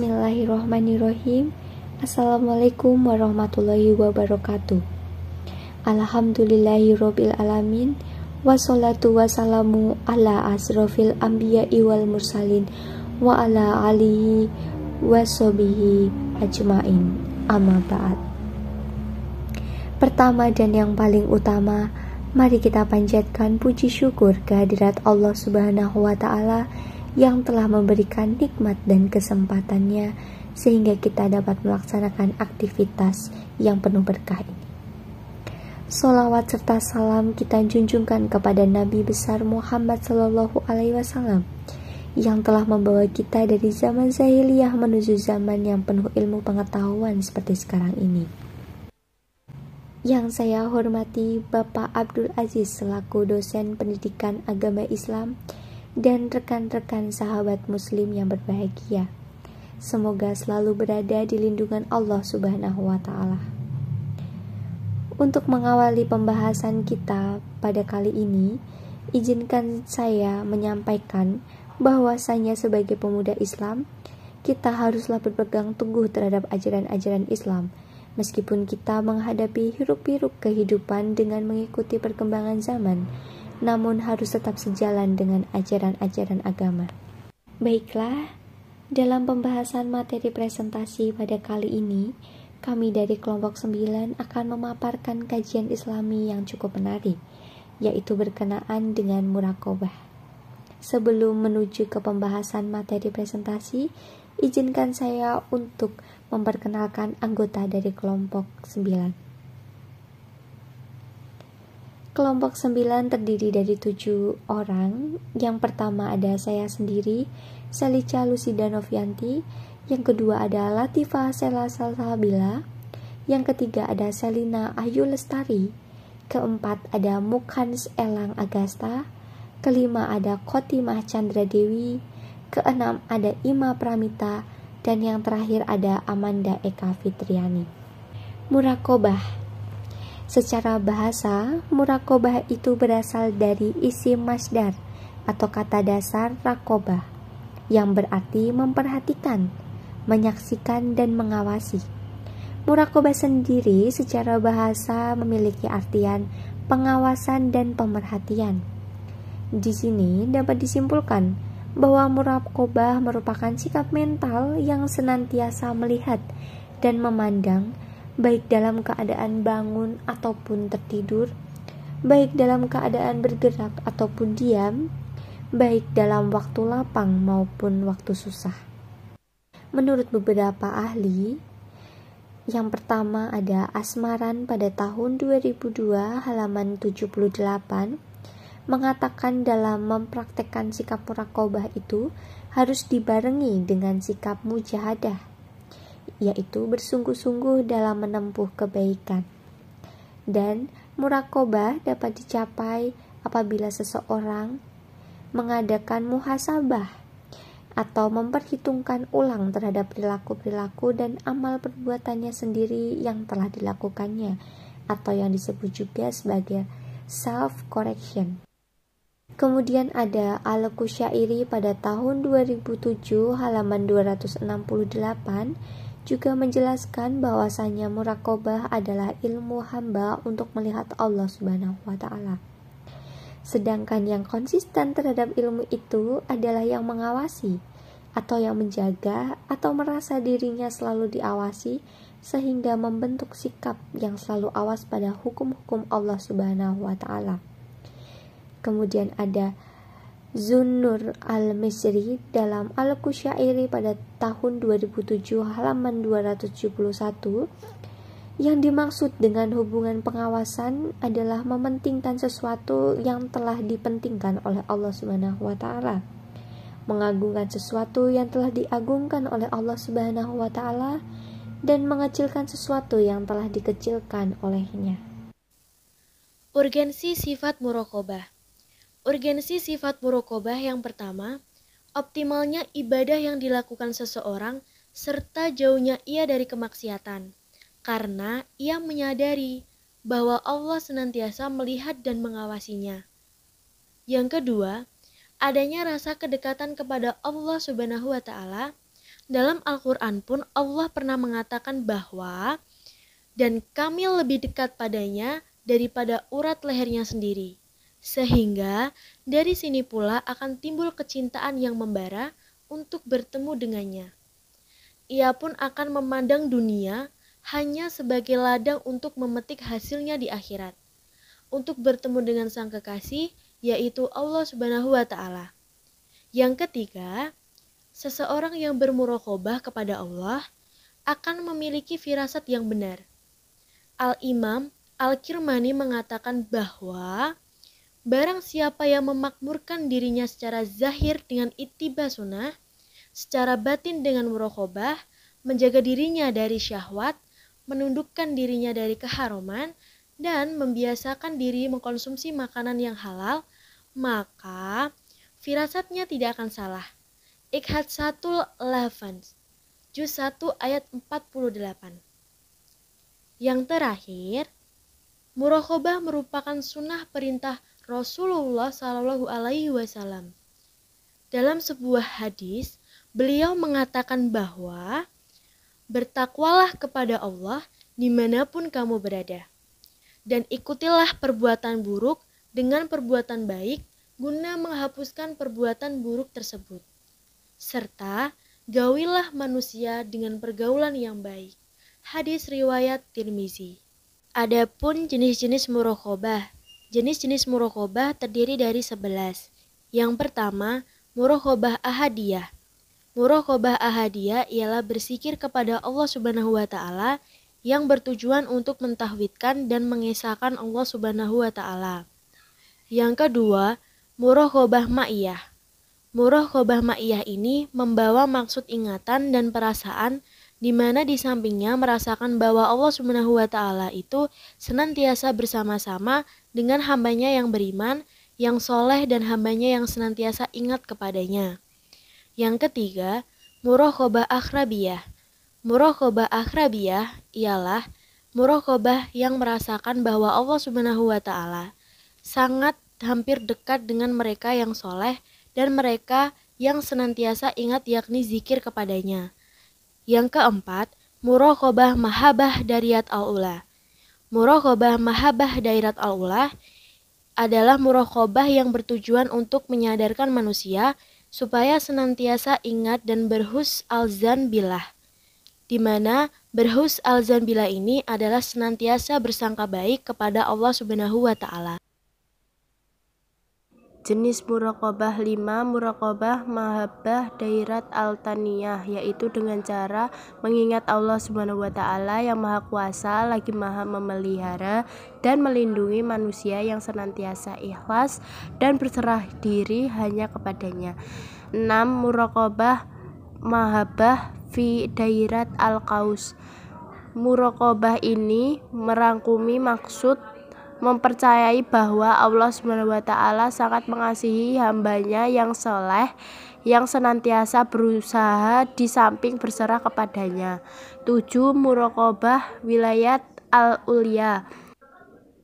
Bismillahirrohmanirrohim. Assalamualaikum warahmatullahi wabarakatuh. Alhamdulillahirabbil alamin. Wassalatu wassalamu ala asrofil anbiya'i wal mursalin wa ala alihi washabihi ajmain. Amma ba'd. Pertama dan yang paling utama, mari kita panjatkan puji syukur kehadirat Allah Subhanahu wa Ta'ala yang telah memberikan nikmat dan kesempatannya sehingga kita dapat melaksanakan aktivitas yang penuh berkah ini. Sholawat serta salam kita junjungkan kepada Nabi besar Muhammad Sallallahu Alaihi Wasallam yang telah membawa kita dari zaman jahiliyah menuju zaman yang penuh ilmu pengetahuan seperti sekarang ini. Yang saya hormati Bapak Abdul Aziz selaku dosen pendidikan agama Islam dan rekan-rekan sahabat muslim yang berbahagia. Semoga selalu berada di lindungan Allah Subhanahu wa Ta'ala. Untuk mengawali pembahasan kita pada kali ini, izinkan saya menyampaikan bahwasanya sebagai pemuda Islam, kita haruslah berpegang teguh terhadap ajaran-ajaran Islam, meskipun kita menghadapi hiruk-pikuk kehidupan dengan mengikuti perkembangan zaman, namun harus tetap sejalan dengan ajaran-ajaran agama. Baiklah, dalam pembahasan materi presentasi pada kali ini, kami dari kelompok 9 akan memaparkan kajian Islami yang cukup menarik, yaitu berkenaan dengan muraqabah. Sebelum menuju ke pembahasan materi presentasi, izinkan saya untuk memperkenalkan anggota dari kelompok 9. Kelompok 9 terdiri dari 7 orang. Yang pertama ada saya sendiri, Selica Lucida Novianti. Yang kedua ada Latifah Sela Salsabila. Yang ketiga ada Selina Ayu Lestari. Keempat ada Mukhans Elang Agasta. Kelima ada Khotimah Chandra Dewi. Keenam ada Ima Pramita. Dan yang terakhir ada Amanda Eka Fitriani. Muraqabah. Secara bahasa, muraqabah itu berasal dari isim masdar atau kata dasar raqabah yang berarti memperhatikan, menyaksikan dan mengawasi. Muraqabah sendiri secara bahasa memiliki artian pengawasan dan pemerhatian. Di sini dapat disimpulkan bahwa muraqabah merupakan sikap mental yang senantiasa melihat dan memandang, baik dalam keadaan bangun ataupun tertidur, baik dalam keadaan bergerak ataupun diam, baik dalam waktu lapang maupun waktu susah. Menurut beberapa ahli, yang pertama ada Asmaran pada tahun 2002 halaman 78 mengatakan dalam mempraktekkan sikap muraqabah itu harus dibarengi dengan sikap mujahadah, yaitu bersungguh-sungguh dalam menempuh kebaikan. Dan muraqabah dapat dicapai apabila seseorang mengadakan muhasabah atau memperhitungkan ulang terhadap perilaku-perilaku dan amal perbuatannya sendiri yang telah dilakukannya, atau yang disebut juga sebagai self-correction. Kemudian ada Al-Qusyairi pada tahun 2007 halaman 268 juga menjelaskan bahwasanya muraqabah adalah ilmu hamba untuk melihat Allah Subhanahu wa Ta'ala. Sedangkan yang konsisten terhadap ilmu itu adalah yang mengawasi atau yang menjaga atau merasa dirinya selalu diawasi sehingga membentuk sikap yang selalu awas pada hukum-hukum Allah Subhanahu wa Ta'ala. Kemudian ada Zunnur Al-Misri dalam Al-Qusyairi pada tahun 2007 halaman 271. Yang dimaksud dengan hubungan pengawasan adalah mementingkan sesuatu yang telah dipentingkan oleh Allah Subhanahu wa Ta'ala, mengagungkan sesuatu yang telah diagungkan oleh Allah Subhanahu wa Ta'ala, dan mengecilkan sesuatu yang telah dikecilkan olehnya. Urgensi sifat muraqabah. Urgensi sifat muraqabah yang pertama, optimalnya ibadah yang dilakukan seseorang serta jauhnya ia dari kemaksiatan, karena ia menyadari bahwa Allah senantiasa melihat dan mengawasinya. Yang kedua, adanya rasa kedekatan kepada Allah Subhanahu wa Ta'ala Dalam Al-Quran pun Allah pernah mengatakan bahwa dan kami lebih dekat padanya daripada urat lehernya sendiri. Sehingga dari sini pula akan timbul kecintaan yang membara untuk bertemu dengannya. Ia pun akan memandang dunia hanya sebagai ladang untuk memetik hasilnya di akhirat. Untuk bertemu dengan sang kekasih, yaitu Allah Subhanahu wa Ta'ala. Yang ketiga, seseorang yang bermuraqabah kepada Allah akan memiliki firasat yang benar. Al-Imam Al-Kirmani mengatakan bahwa barang siapa yang memakmurkan dirinya secara zahir dengan ittiba sunnah, secara batin dengan muraqabah, menjaga dirinya dari syahwat, menundukkan dirinya dari keharuman, dan membiasakan diri mengkonsumsi makanan yang halal, maka firasatnya tidak akan salah. Ikhadsatul Lafans, Juz 1 ayat 48. Yang terakhir, muraqabah merupakan sunnah perintah Rasulullah Shallallahu Alaihi Wasallam. Dalam sebuah hadis, beliau mengatakan bahwa bertakwalah kepada Allah dimanapun kamu berada, dan ikutilah perbuatan buruk dengan perbuatan baik guna menghapuskan perbuatan buruk tersebut. Serta gaulilah manusia dengan pergaulan yang baik. Hadis riwayat Tirmizi. Adapun jenis-jenis muraqabah. Jenis-jenis muraqabah terdiri dari 11. Yang pertama, muraqabah ahadiyah. Muraqabah ahadiyah ialah berzikir kepada Allah Subhanahu wa Ta'ala yang bertujuan untuk mentauhidkan dan mengesahkan Allah Subhanahu wa Ta'ala. Yang kedua, muraqabah ma'iyah. Muraqabah ma'iyah ini membawa maksud ingatan dan perasaan di mana di sampingnya merasakan bahwa Allah Subhanahu wa Ta'ala itu senantiasa bersama-sama dengan hambanya yang beriman, yang soleh, dan hambanya yang senantiasa ingat kepadanya. Yang ketiga, muraqabah akhrabiyah. Muraqabah akhrabiyah ialah muraqabah yang merasakan bahwa Allah Subhanahu wa Ta'ala sangat hampir dekat dengan mereka yang soleh dan mereka yang senantiasa ingat yakni zikir kepadanya. Yang keempat, muraqabah mahabbah dariyat al-ula. Muraqabah mahabbah dairat al-ula adalah muraqabah yang bertujuan untuk menyadarkan manusia supaya senantiasa ingat dan berhus al-zan billah. Di mana berhus al-zan billah ini adalah senantiasa bersangka baik kepada Allah Subhanahu wa Ta'ala. Jenis muraqabah 5, muraqabah mahabbah dairat al-taniyah, yaitu dengan cara mengingat Allah Subhanahu wa Ta'ala yang Maha Kuasa lagi Maha memelihara dan melindungi manusia yang senantiasa ikhlas dan berserah diri hanya kepadanya. 6. Muraqabah mahabbah fi dairat al-qaus. Muraqabah ini merangkumi maksud mempercayai bahwa Allah Subhanahu wa Ta'ala sangat mengasihi hambanya yang soleh yang senantiasa berusaha di samping berserah kepadanya. 7. Muraqabah wilayat al-ulya.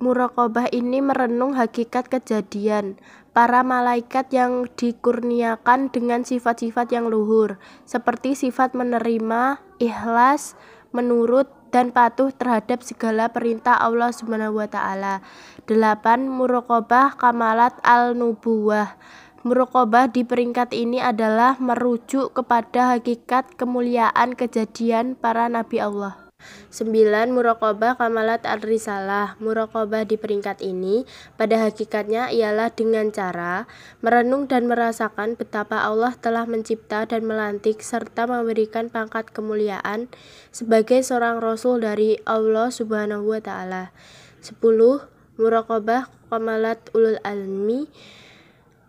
Muraqabah ini merenung hakikat kejadian para malaikat yang dikurniakan dengan sifat-sifat yang luhur, seperti sifat menerima, ikhlas, menurut, dan patuh terhadap segala perintah Allah Subhanahu wa Ta'ala. 8. Muraqabah kamalat al-nubuwah. Muraqabah di peringkat ini adalah merujuk kepada hakikat kemuliaan kejadian para nabi Allah. 9. Muraqabah kamalat ar-risalah. Muraqabah di peringkat ini pada hakikatnya ialah dengan cara merenung dan merasakan betapa Allah telah mencipta dan melantik serta memberikan pangkat kemuliaan sebagai seorang rasul dari Allah Subhanahu wa Ta'ala. 10. Muraqabah kamalat ulul almi.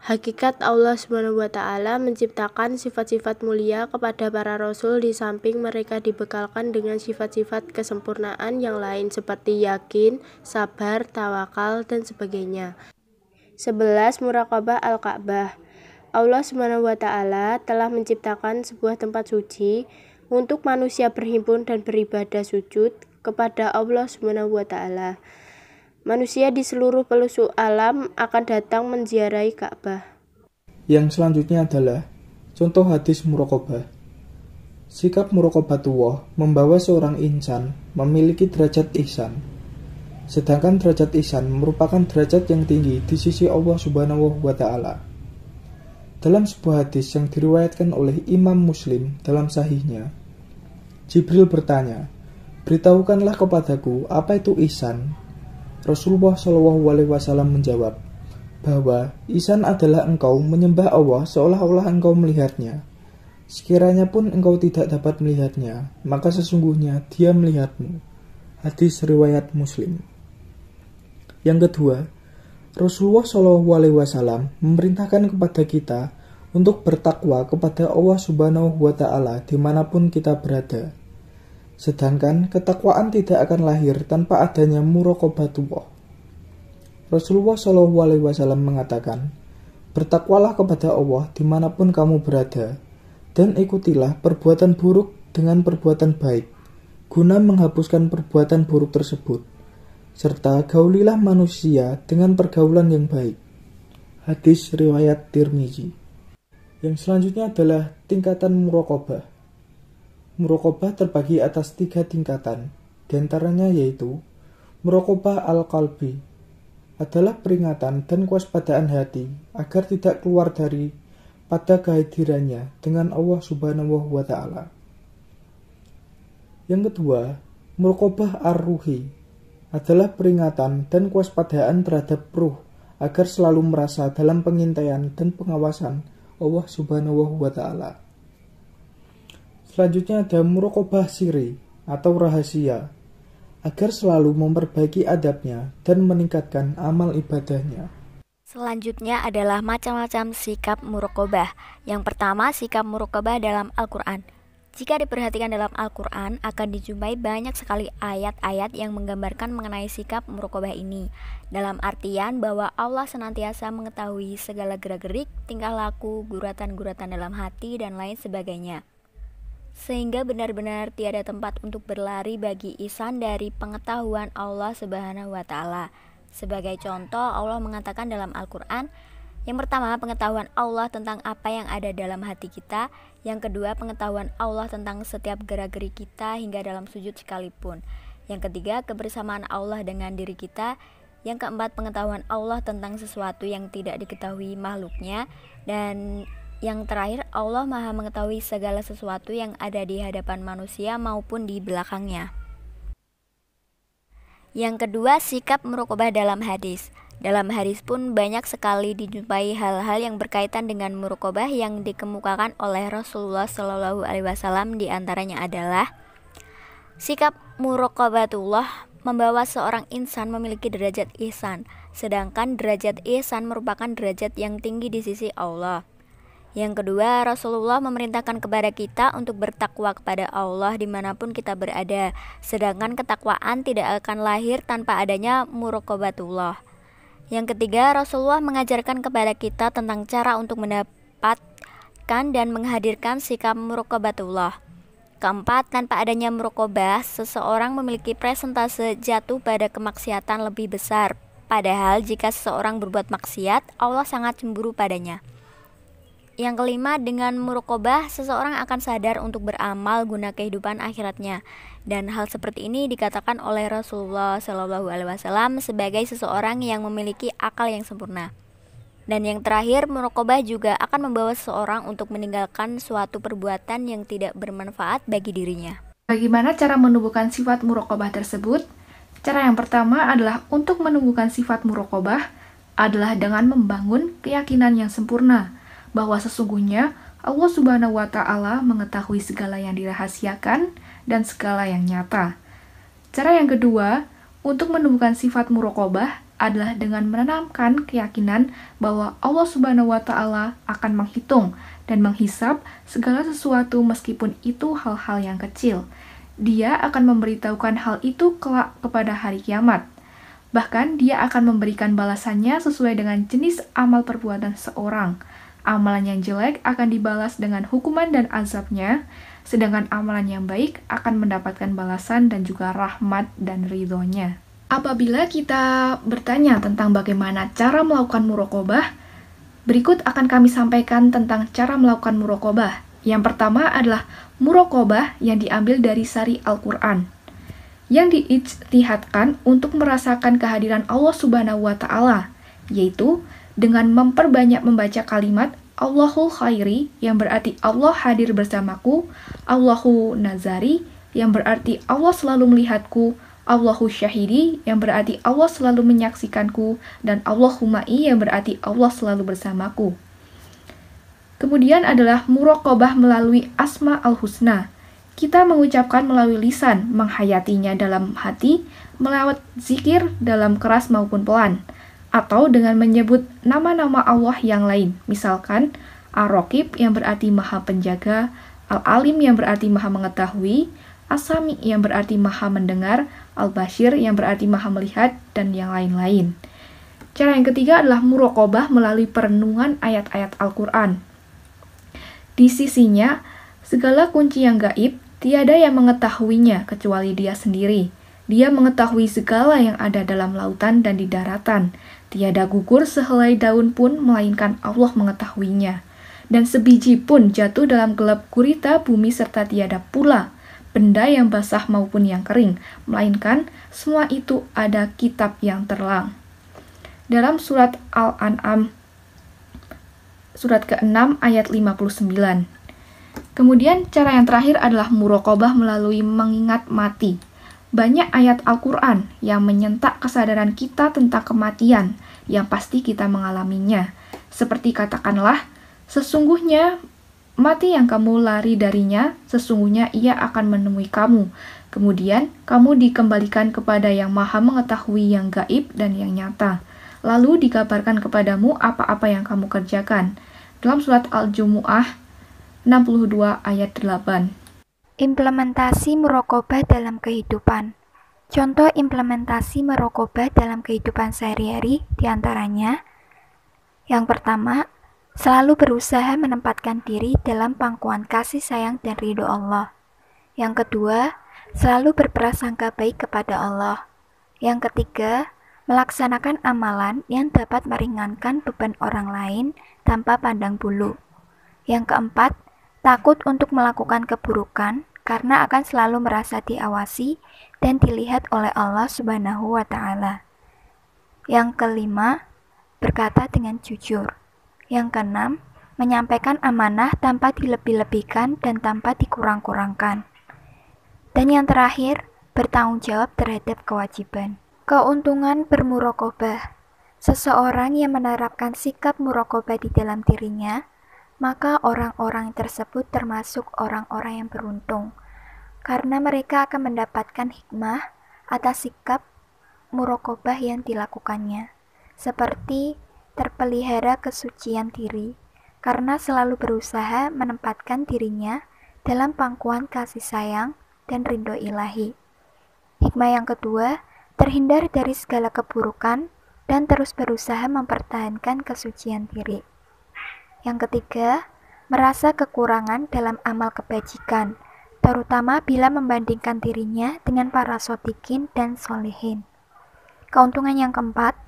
Hakikat Allah Subhanahu wa Ta'ala menciptakan sifat-sifat mulia kepada para rasul di samping mereka dibekalkan dengan sifat-sifat kesempurnaan yang lain seperti yakin, sabar, tawakal, dan sebagainya. 11. Muraqabah al-Ka'bah. Allah Subhanahu wa Ta'ala telah menciptakan sebuah tempat suci untuk manusia berhimpun dan beribadah sujud kepada Allah Subhanahu wa Ta'ala. Manusia di seluruh pelosok alam akan datang menziarahi Ka'bah. Yang selanjutnya adalah contoh hadis muraqabah. Sikap muraqabatullah membawa seorang insan memiliki derajat ihsan. Sedangkan derajat ihsan merupakan derajat yang tinggi di sisi Allah Subhanahu wa Ta'ala. Dalam sebuah hadis yang diriwayatkan oleh Imam Muslim dalam sahihnya, Jibril bertanya, "Beritahukanlah kepadaku apa itu ihsan?" Rasulullah SAW menjawab bahwa ihsan adalah engkau menyembah Allah seolah-olah engkau melihatnya. Sekiranya pun engkau tidak dapat melihatnya, maka sesungguhnya dia melihatmu. Hadis riwayat Muslim. Yang kedua, Rasulullah SAW memerintahkan kepada kita untuk bertakwa kepada Allah Subhanahu wa Ta'ala dimanapun kita berada. Sedangkan ketakwaan tidak akan lahir tanpa adanya muraqabatullah. Rasulullah SAW mengatakan, "Bertakwalah kepada Allah dimanapun kamu berada, dan ikutilah perbuatan buruk dengan perbuatan baik, guna menghapuskan perbuatan buruk tersebut, serta gaulilah manusia dengan pergaulan yang baik." Hadis riwayat Tirmizi. Yang selanjutnya adalah tingkatan muraqabah. Muraqabah terbagi atas 3 tingkatan, diantaranya yaitu muraqabah al-qalbi, adalah peringatan dan kewaspadaan hati agar tidak keluar dari pada kehadirannya dengan Allah Subhanahu wa Ta'ala. Yang kedua, muraqabah ar-ruhi, adalah peringatan dan kewaspadaan terhadap ruh agar selalu merasa dalam pengintaian dan pengawasan Allah Subhanahu wa Ta'ala. Selanjutnya ada muraqabah siri atau rahasia, agar selalu memperbaiki adabnya dan meningkatkan amal ibadahnya. Selanjutnya adalah macam-macam sikap muraqabah. Yang pertama, sikap muraqabah dalam Al-Quran. Jika diperhatikan dalam Al-Quran, akan dijumpai banyak sekali ayat-ayat yang menggambarkan mengenai sikap muraqabah ini. Dalam artian bahwa Allah senantiasa mengetahui segala gerak-gerik, tingkah laku, guratan-guratan dalam hati, dan lain sebagainya. Sehingga benar-benar tiada tempat untuk berlari bagi ihsan dari pengetahuan Allah Subhanahu wa Ta'ala. Sebagai contoh, Allah mengatakan dalam Al-Quran, yang pertama, pengetahuan Allah tentang apa yang ada dalam hati kita. Yang kedua, pengetahuan Allah tentang setiap gerak-gerik kita hingga dalam sujud sekalipun. Yang ketiga, kebersamaan Allah dengan diri kita. Yang keempat, pengetahuan Allah tentang sesuatu yang tidak diketahui makhluknya. Dan yang terakhir, Allah Maha mengetahui segala sesuatu yang ada di hadapan manusia maupun di belakangnya. Yang kedua, sikap muraqabah dalam hadis. Dalam hadis pun banyak sekali dijumpai hal-hal yang berkaitan dengan muraqabah yang dikemukakan oleh Rasulullah SAW. Di antaranya adalah sikap muraqabatullah membawa seorang insan memiliki derajat ihsan, sedangkan derajat ihsan merupakan derajat yang tinggi di sisi Allah. Yang kedua, Rasulullah memerintahkan kepada kita untuk bertakwa kepada Allah dimanapun kita berada, sedangkan ketakwaan tidak akan lahir tanpa adanya muraqabatullah. Yang ketiga, Rasulullah mengajarkan kepada kita tentang cara untuk mendapatkan dan menghadirkan sikap muraqabatullah. Keempat, tanpa adanya muraqabah, seseorang memiliki persentase jatuh pada kemaksiatan lebih besar. Padahal jika seseorang berbuat maksiat, Allah sangat cemburu padanya. Yang kelima, dengan muraqabah seseorang akan sadar untuk beramal guna kehidupan akhiratnya. Dan hal seperti ini dikatakan oleh Rasulullah SAW sebagai seseorang yang memiliki akal yang sempurna. Dan yang terakhir, muraqabah juga akan membawa seseorang untuk meninggalkan suatu perbuatan yang tidak bermanfaat bagi dirinya. Bagaimana cara menumbuhkan sifat muraqabah tersebut? Cara yang pertama adalah untuk menumbuhkan sifat muraqabah adalah dengan membangun keyakinan yang sempurna bahwa sesungguhnya Allah Subhanahu wa Ta'ala mengetahui segala yang dirahasiakan dan segala yang nyata. Cara yang kedua, untuk menumbuhkan sifat muraqabah adalah dengan menanamkan keyakinan bahwa Allah Subhanahu wa Ta'ala akan menghitung dan menghisab segala sesuatu meskipun itu hal-hal yang kecil. Dia akan memberitahukan hal itu kelak kepada hari kiamat. Bahkan dia akan memberikan balasannya sesuai dengan jenis amal perbuatan seorang. Amalan yang jelek akan dibalas dengan hukuman dan azabnya, sedangkan amalan yang baik akan mendapatkan balasan dan juga rahmat dan ridhonya. Apabila kita bertanya tentang bagaimana cara melakukan muraqabah, berikut akan kami sampaikan tentang cara melakukan muraqabah. Yang pertama adalah muraqabah yang diambil dari sari Al-Quran, yang diijtihadkan untuk merasakan kehadiran Allah Subhanahu wa Ta'ala, yaitu dengan memperbanyak membaca kalimat Allahul Khairi, yang berarti Allah hadir bersamaku, Allahu Nazari, yang berarti Allah selalu melihatku, Allahu Syahidi, yang berarti Allah selalu menyaksikanku, dan Allahuma'i, yang berarti Allah selalu bersamaku. Kemudian adalah muraqabah melalui Asma al-Husna. Kita mengucapkan melalui lisan, menghayatinya dalam hati, melewat zikir dalam keras maupun pelan, atau dengan menyebut nama-nama Allah yang lain. Misalkan Ar-Raqib yang berarti Maha Penjaga, Al-Alim yang berarti Maha Mengetahui, As-Sami yang berarti Maha Mendengar, Al-Bashir yang berarti Maha Melihat, dan yang lain-lain. Cara yang ketiga adalah muraqabah melalui perenungan ayat-ayat Al-Quran. Di sisinya, segala kunci yang gaib, tiada yang mengetahuinya kecuali Dia sendiri. Dia mengetahui segala yang ada dalam lautan dan di daratan. Tiada gugur sehelai daun pun, melainkan Allah mengetahuinya. Dan sebiji pun jatuh dalam gelap gurita bumi, serta tiada pula benda yang basah maupun yang kering, melainkan semua itu ada kitab yang terlang. Dalam surat Al-An'am, surat ke-6 ayat 59. Kemudian cara yang terakhir adalah muraqabah melalui mengingat mati. Banyak ayat Al-Quran yang menyentak kesadaran kita tentang kematian yang pasti kita mengalaminya. Seperti katakanlah, sesungguhnya mati yang kamu lari darinya, sesungguhnya ia akan menemui kamu. Kemudian kamu dikembalikan kepada yang Maha Mengetahui yang gaib dan yang nyata. Lalu dikabarkan kepadamu apa-apa yang kamu kerjakan. Dalam surat Al-Jumu'ah 62 ayat 8. Implementasi muraqabah dalam kehidupan. Contoh implementasi muraqabah dalam kehidupan sehari-hari diantaranya: yang pertama, selalu berusaha menempatkan diri dalam pangkuan kasih sayang dan ridho Allah. Yang kedua, selalu berprasangka baik kepada Allah. Yang ketiga, melaksanakan amalan yang dapat meringankan beban orang lain tanpa pandang bulu. Yang keempat, takut untuk melakukan keburukan karena akan selalu merasa diawasi dan dilihat oleh Allah Subhanahu wa Ta'ala. Yang kelima, berkata dengan jujur. Yang keenam, menyampaikan amanah tanpa dilebih-lebihkan dan tanpa dikurang-kurangkan. Dan yang terakhir, bertanggung jawab terhadap kewajiban. Keuntungan bermuraqabah. Seseorang yang menerapkan sikap muraqabah di dalam dirinya, maka orang-orang tersebut termasuk orang-orang yang beruntung, karena mereka akan mendapatkan hikmah atas sikap muraqabah yang dilakukannya, seperti terpelihara kesucian diri, karena selalu berusaha menempatkan dirinya dalam pangkuan kasih sayang dan ridho ilahi. Hikmah yang kedua, terhindar dari segala keburukan dan terus berusaha mempertahankan kesucian diri. Yang ketiga, merasa kekurangan dalam amal kebajikan, terutama bila membandingkan dirinya dengan para shodiqin dan sholihin. Keuntungan yang keempat,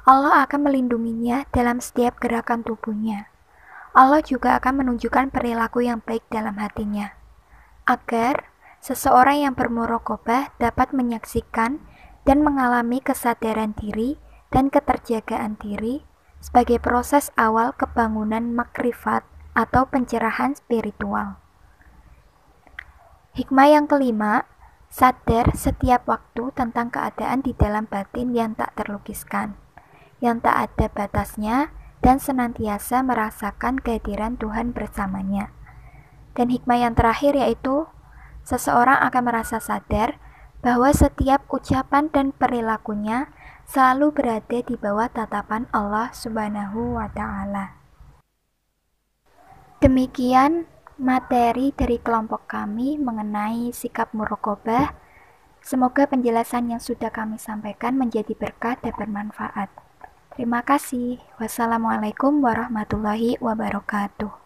Allah akan melindunginya dalam setiap gerakan tubuhnya. Allah juga akan menunjukkan perilaku yang baik dalam hatinya, agar seseorang yang bermuraqabah dapat menyaksikan dan mengalami kesadaran diri dan keterjagaan diri sebagai proses awal kebangunan makrifat atau pencerahan spiritual. Hikmah yang kelima, sadar setiap waktu tentang keadaan di dalam batin yang tak terlukiskan, yang tak ada batasnya, dan senantiasa merasakan kehadiran Tuhan bersamanya. Dan hikmah yang terakhir yaitu, seseorang akan merasa sadar bahwa setiap ucapan dan perilakunya selalu berada di bawah tatapan Allah Subhanahu wa Ta'ala. Demikian materi dari kelompok kami mengenai sikap muraqabah. Semoga penjelasan yang sudah kami sampaikan menjadi berkah dan bermanfaat. Terima kasih. Wassalamualaikum warahmatullahi wabarakatuh.